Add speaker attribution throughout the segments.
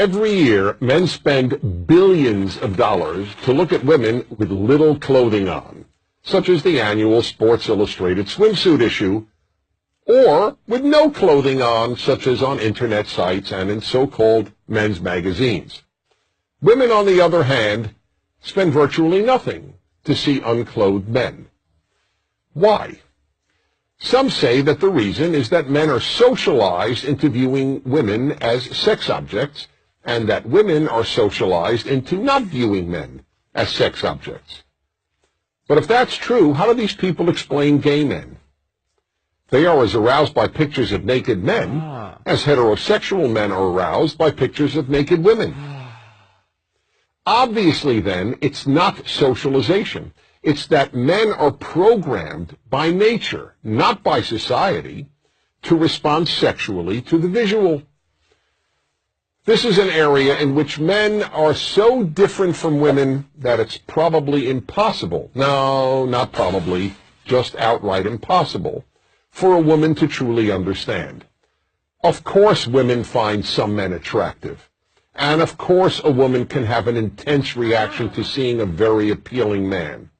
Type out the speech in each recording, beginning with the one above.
Speaker 1: Every year, men spend billions of dollars to look at women with little clothing on, such as the annual Sports Illustrated swimsuit issue, or with no clothing on, such as on internet sites and in so-called men's magazines. Women, on the other hand, spend virtually nothing to see unclothed men. Why? Some say that the reason is that men are socialized into viewing women as sex objects, and that women are socialized into not viewing men as sex objects. But if that's true, how do these people explain gay men? They are as aroused by pictures of naked men as heterosexual men are aroused by pictures of naked women. Obviously, then, it's not socialization. It's that men are programmed by nature, not by society, to respond sexually to the visual. This is an area in which men are so different from women that it's probably impossible, no, not probably, just outright impossible, for a woman to truly understand. Of course women find some men attractive, and of course a woman can have an intense reaction to seeing a very appealing man,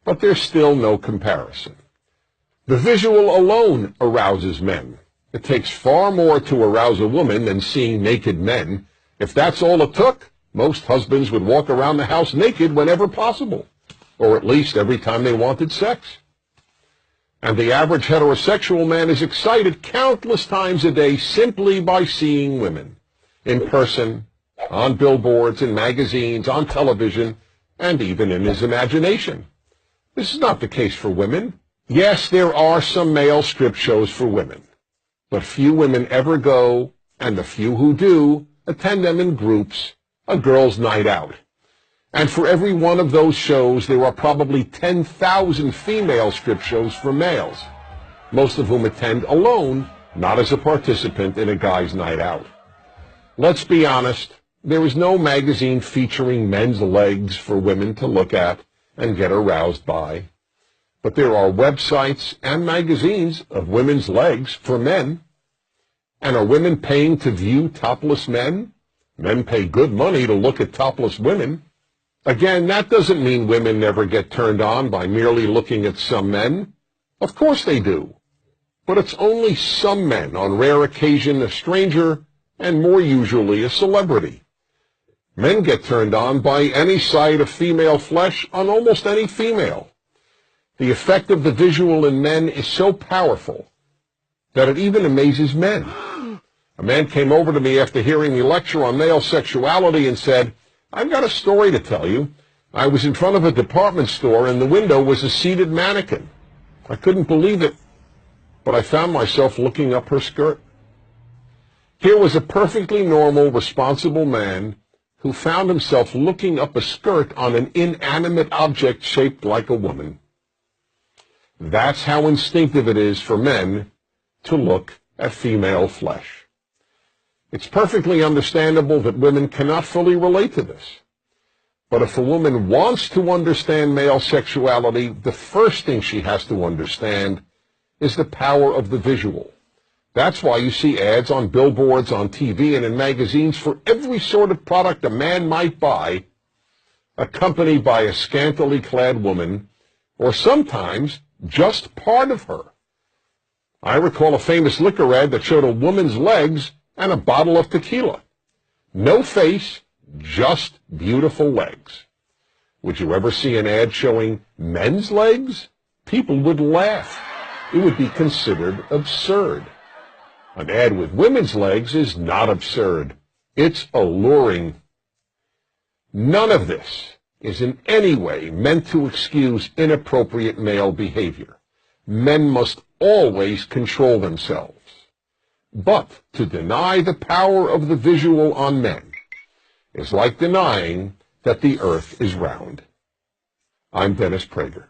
Speaker 1: but there's still no comparison. The visual alone arouses men. It takes far more to arouse a woman than seeing naked men. If that's all it took, most husbands would walk around the house naked whenever possible, or at least every time they wanted sex. And the average heterosexual man is excited countless times a day simply by seeing women, in person, on billboards, in magazines, on television, and even in his imagination. This is not the case for women. Yes, there are some male strip shows for women, but few women ever go, and the few who do attend them in groups, a girls' night out. And for every one of those shows, there are probably 10,000 female strip shows for males, most of whom attend alone, not as a participant in a guy's night out. Let's be honest, there is no magazine featuring men's legs for women to look at and get aroused by. But there are websites and magazines of women's legs for men. And are women paying to view topless men? Men pay good money to look at topless women. Again, that doesn't mean women never get turned on by merely looking at some men. Of course they do. But it's only some men, on rare occasion a stranger, and more usually a celebrity. Men get turned on by any sight of female flesh on almost any female. The effect of the visual in men is so powerful that it even amazes men. A man came over to me after hearing me lecture on male sexuality and said, "I've got a story to tell you. I was in front of a department store and the window was a seated mannequin. I couldn't believe it, but I found myself looking up her skirt." Here was a perfectly normal, responsible man who found himself looking up a skirt on an inanimate object shaped like a woman. That's how instinctive it is for men to look at female flesh. It's perfectly understandable that women cannot fully relate to this. But if a woman wants to understand male sexuality, the first thing she has to understand is the power of the visual. That's why you see ads on billboards, on TV, and in magazines for every sort of product a man might buy, accompanied by a scantily clad woman, or sometimes just part of her. I recall a famous liquor ad that showed a woman's legs and a bottle of tequila. No face, just beautiful legs. Would you ever see an ad showing men's legs? People would laugh. It would be considered absurd. An ad with women's legs is not absurd. It's alluring. None of this is in any way meant to excuse inappropriate male behavior. Men must always control themselves. But to deny the power of the visual on men is like denying that the earth is round. I'm Dennis Prager.